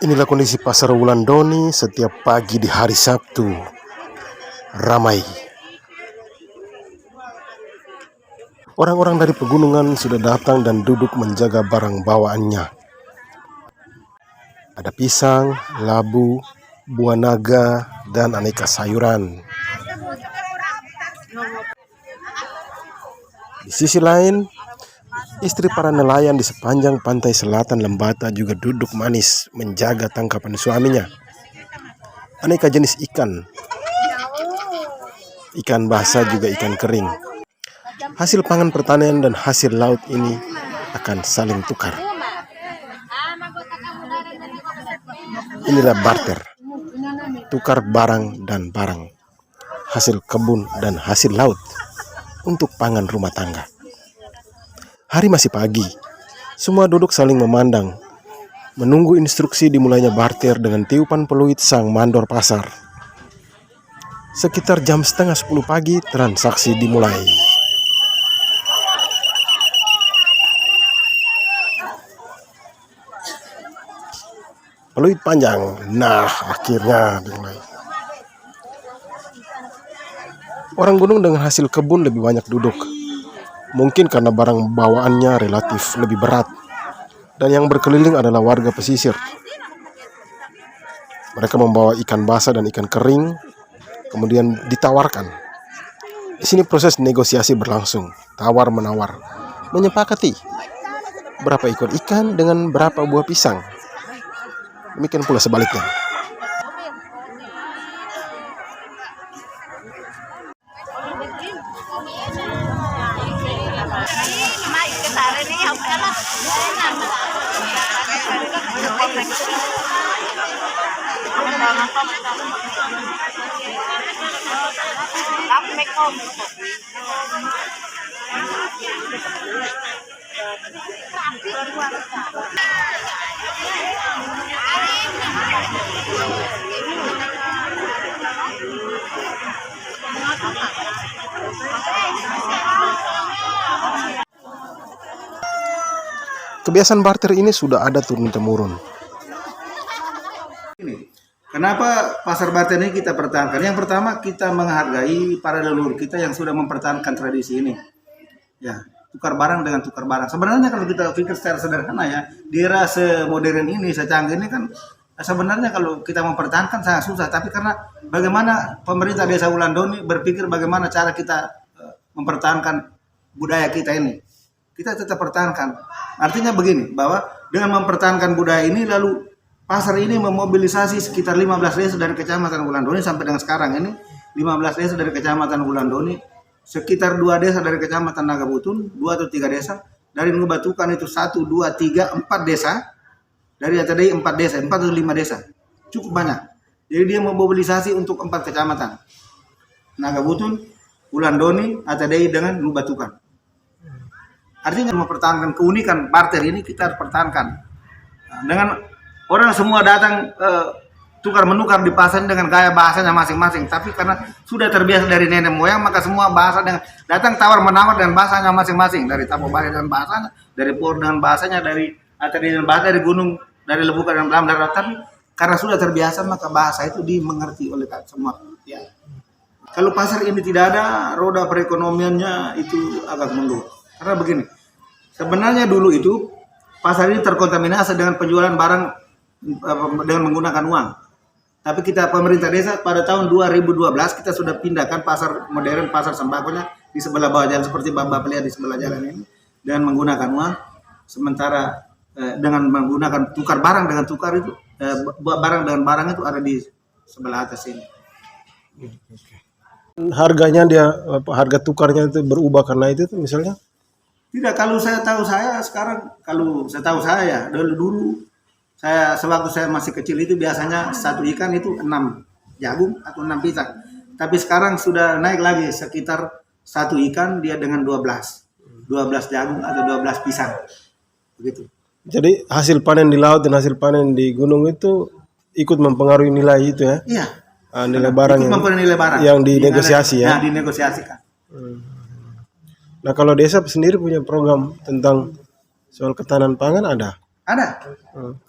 Inilah kondisi pasar Wulandoni setiap pagi di hari Sabtu. Ramai. Orang-orang dari pegunungan sudah datang dan duduk menjaga barang bawaannya. Ada pisang, labu, buah naga, dan aneka sayuran. Di sisi lain, istri para nelayan di sepanjang pantai selatan Lembata juga duduk manis menjaga tangkapan suaminya. Aneka jenis ikan basah juga ikan kering. Hasil pangan pertanian dan hasil laut ini akan saling tukar. Inilah barter, tukar barang dan barang, hasil kebun dan hasil laut untuk pangan rumah tangga. Hari masih pagi, semua duduk saling memandang, menunggu instruksi dimulainya barter dengan tiupan peluit sang mandor pasar. Sekitar jam setengah 10 pagi, transaksi dimulai. Peluit panjang, nah akhirnya dimulai. Orang gunung dengan hasil kebun lebih banyak duduk. Mungkin karena barang bawaannya relatif lebih berat. Dan yang berkeliling adalah warga pesisir. Mereka membawa ikan basah dan ikan kering, kemudian ditawarkan. Di sini proses negosiasi berlangsung, tawar-menawar, menyepakati berapa ekor ikan dengan berapa buah pisang. Demikian pula sebaliknya. Kebiasaan barter ini sudah ada turun-temurun. Kenapa pasar barter ini kita pertahankan? Yang pertama, kita menghargai para leluhur kita yang sudah mempertahankan tradisi ini. Ya, tukar barang dengan tukar barang. Sebenarnya kalau kita pikir secara sederhana ya, di era semodern ini, secanggih ini kan sebenarnya kalau kita mempertahankan sangat susah. Tapi karena bagaimana pemerintah Desa Wulandoni berpikir bagaimana cara kita mempertahankan budaya kita ini. Kita tetap pertahankan. Artinya begini, bahwa dengan mempertahankan budaya ini lalu pasar ini memobilisasi sekitar 15 desa dari Kecamatan Wulandoni sampai dengan sekarang ini 15 desa dari Kecamatan Wulandoni, sekitar 2 desa dari Kecamatan Nagabutun, 2 atau 3 desa, dari Ngebatukan itu 1, 2, 3, 4 desa, dari Atadei 4 desa, 4 atau 5 desa, cukup banyak. Jadi dia memobilisasi untuk 4 kecamatan, Nagabutun, Wulandoni, Atadei dengan Ngebatukan. Artinya mempertahankan keunikan barter ini kita harus pertahankan. Dengan orang semua datang tukar menukar di pasar dengan gaya bahasanya masing-masing. Tapi karena sudah terbiasa dari nenek moyang, maka semua bahasa dengan datang tawar menawar dengan bahasanya masing-masing. Dari Tapobare dengan bahasanya, dari Por dengan bahasanya, dari Atadi dengan bahasa, dari gunung, dari Lebuka dan Belam. Tapi karena sudah terbiasa maka bahasa itu dimengerti oleh semua. Ya. Kalau pasar ini tidak ada, roda perekonomiannya itu agak mundur. Karena begini, sebenarnya dulu itu pasar ini terkontaminasi dengan penjualan barang dengan menggunakan uang. Tapi kita pemerintah desa pada tahun 2012 kita sudah pindahkan pasar modern, pasar sembakonya di sebelah bawah jalan seperti Bapak lihat di sebelah jalan ini dengan menggunakan uang. Sementara dengan menggunakan tukar barang dengan tukar itu barang dengan barang itu ada di sebelah atas ini. Harganya harga tukarnya itu berubah karena itu misalnya? Tidak, kalau saya tahu saya dulu saya sewaktu saya masih kecil itu biasanya satu ikan itu 6 jagung atau 6 pisang. Tapi sekarang sudah naik lagi sekitar satu ikan dia dengan 12 jagung atau 12 pisang. Begitu. Jadi hasil panen di laut dan hasil panen di gunung itu ikut mempengaruhi nilai itu ya? Iya. Nilai barang yang dinegosiasi ya? Nah, dinegosiasikan. Nah kalau desa sendiri punya program tentang soal ketahanan pangan ada? Ada.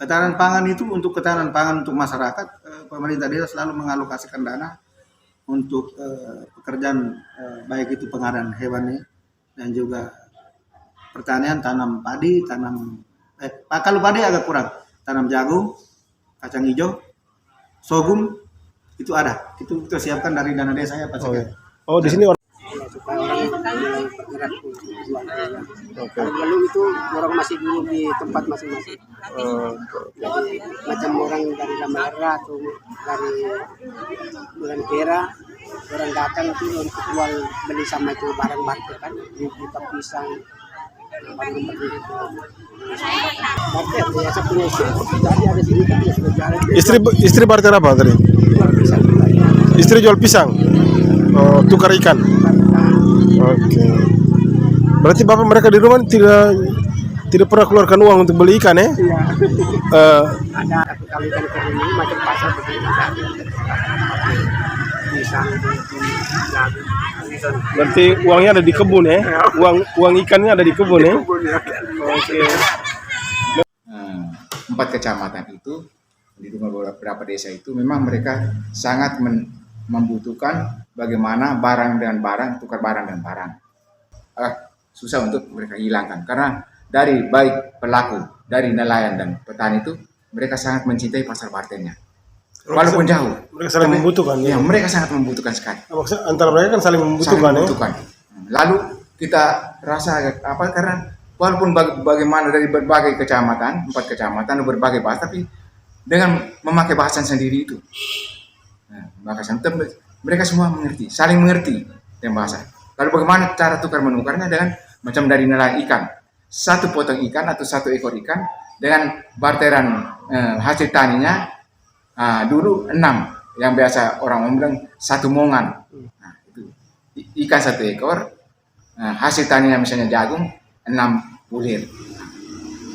Ketahanan pangan itu untuk ketahanan pangan untuk masyarakat, pemerintah desa selalu mengalokasikan dana untuk pekerjaan baik itu pengarahan hewan dan juga pertanian, tanam padi, kalau padi agak kurang, tanam jagung, kacang hijau, sorghum itu ada. Itu kita siapkan dari dana desa ya Pak Sekjen. Oh, di sini orang. Supaya orang mulai bergerak untuk jual. Kalau dulu itu orang masih dulu di tempat masing-masing. Jadi macam orang dari Lamara atau dari Bulan Kera, orang datang itu untuk jual beli sama itu barang barter kan, buka pisang, barang barter itu. Barter biasa punya istri, jadi ada sini kan dia sudah jalan. Istri barter apa tadi? Jual pisang. Istri jual pisang. Oh, tukar ikan. Oke. Berarti bapak mereka di rumah tidak pernah keluarkan uang untuk beli ikan ya? Iya. Ada tapi kalau ikan kering ini macam pasar begini pisang, Berarti uangnya ada di kebun ya? Uang ikannya ada di kebun ya? Oke. 4 kecamatan itu di beberapa desa itu memang mereka sangat membutuhkan bagaimana barang dan barang, tukar barang dan barang. Susah untuk mereka hilangkan karena dari baik pelaku, dari nelayan dan petani itu mereka sangat mencintai pasar barternya. Walaupun jauh, Mereka saling membutuhkan ya, ya? mereka sangat membutuhkan sekali. Maksudnya antara mereka kan saling membutuhkan, Sangat membutuhkan. Lalu kita rasa apa karena walaupun bagaimana dari berbagai kecamatan, 4 kecamatan berbagai bahasa, tapi dengan memakai bahasa sendiri itu, bahasa mereka semua mengerti, saling mengerti dengan bahasa. Lalu bagaimana cara tukar menukarnya dengan macam dari nelayan ikan, 1 potong ikan atau 1 ekor ikan dengan barteran hasil taninya. Dulu 6 yang biasa orang bilang 1 mongan. Nah, itu ikan 1 ekor, hasil taninya misalnya jagung 6 bulir.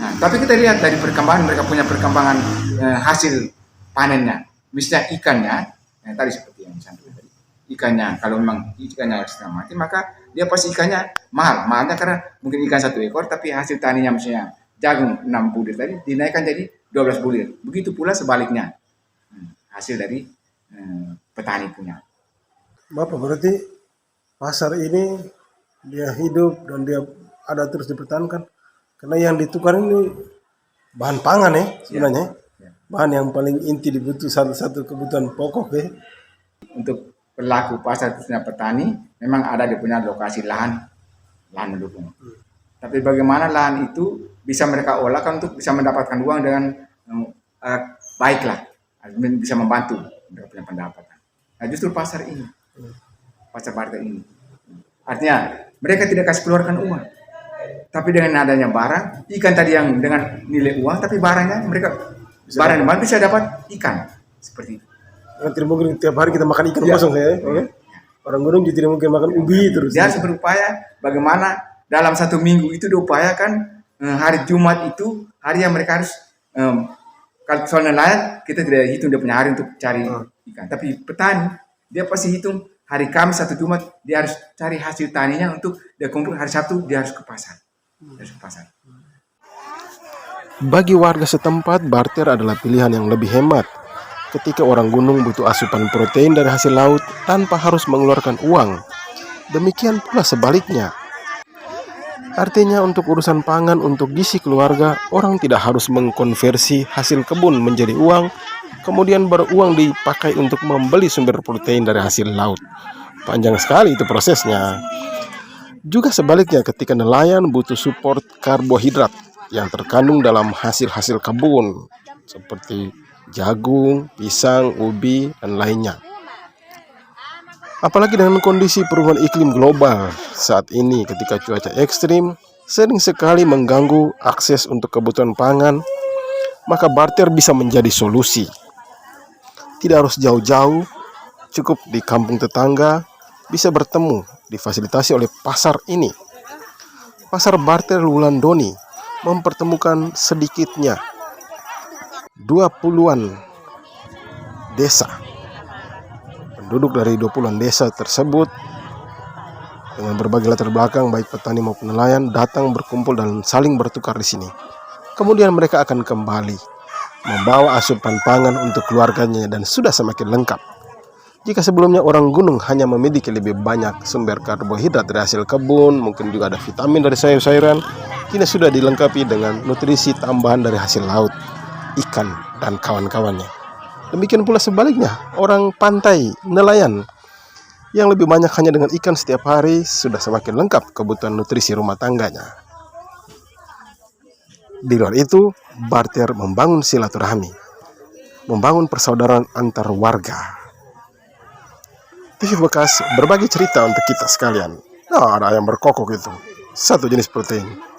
Nah, tapi kita lihat dari perkembangan mereka punya perkembangan hasil panennya. Misalnya ikannya, yang tadi seperti yang disampaikan tadi, ikannya kalau memang ikannya setengah mati maka dia pasti ikannya mahalnya karena mungkin ikan 1 ekor tapi hasil taninya misalnya jagung 6 bulir tadi dinaikkan jadi 12 bulir. Begitu pula sebaliknya. Hasil dari petani punya. Bapak berarti pasar ini dia hidup dan dia ada terus dipertahankan karena yang ditukar ini bahan pangan ya sebenarnya. Bahan yang paling inti dibutuhkan satu kebutuhan pokok ya. Untuk pelaku pasar khususnya petani memang ada dia punya lokasi lahan mendukung. Tapi bagaimana lahan itu bisa mereka olahkan untuk bisa mendapatkan uang dengan baiklah, bisa membantu mereka punya pendapatan. Nah justru pasar ini, pasar barter ini, artinya mereka tidak kasih keluarkan uang, tapi dengan adanya barang ikan tadi yang dengan nilai uang, tapi barangnya mereka barang yang bisa dapat ikan seperti itu. Tidak mungkin tiap hari kita makan ikan kosong ya. Orang gunung juga tidak mungkin makan ubi terus. Dia harus berupaya bagaimana dalam 1 minggu itu diupayakan hari Jumat itu hari yang mereka harus kalau soal nelayan kita tidak hitung dia punya hari untuk cari ikan. Tapi petani dia pasti hitung hari Kamis 1 Jumat dia harus cari hasil taninya untuk dia kumpul hari Sabtu dia harus ke pasar. Bagi warga setempat, barter adalah pilihan yang lebih hemat. Ketika orang gunung butuh asupan protein dari hasil laut tanpa harus mengeluarkan uang. Demikian pula sebaliknya. Artinya untuk urusan pangan untuk gizi keluarga, orang tidak harus mengkonversi hasil kebun menjadi uang, kemudian baru uang dipakai untuk membeli sumber protein dari hasil laut. Panjang sekali itu prosesnya. Juga sebaliknya ketika nelayan butuh support karbohidrat yang terkandung dalam hasil-hasil kebun seperti jagung, pisang, ubi, dan lainnya. Apalagi dengan kondisi perubahan iklim global saat ini ketika cuaca ekstrim sering sekali mengganggu akses untuk kebutuhan pangan, maka barter bisa menjadi solusi. Tidak harus jauh-jauh, cukup di kampung tetangga, bisa bertemu, difasilitasi oleh pasar ini. Pasar barter Wulandoni mempertemukan sedikitnya 20-an desa. Penduduk dari 20-an desa tersebut dengan berbagai latar belakang baik petani maupun nelayan datang berkumpul dan saling bertukar di sini. Kemudian mereka akan kembali membawa asupan pangan untuk keluarganya dan sudah semakin lengkap. Jika sebelumnya orang gunung hanya memiliki lebih banyak sumber karbohidrat dari hasil kebun, mungkin juga ada vitamin dari sayur-sayuran, kini sudah dilengkapi dengan nutrisi tambahan dari hasil laut, ikan, dan kawan-kawannya. Demikian pula sebaliknya, orang pantai, nelayan, yang lebih banyak hanya dengan ikan setiap hari sudah semakin lengkap kebutuhan nutrisi rumah tangganya. Di luar itu, barter membangun silaturahmi, membangun persaudaraan antar warga. TV Bekas berbagi cerita untuk kita sekalian. Nah, ada ayam berkokok itu, satu jenis protein.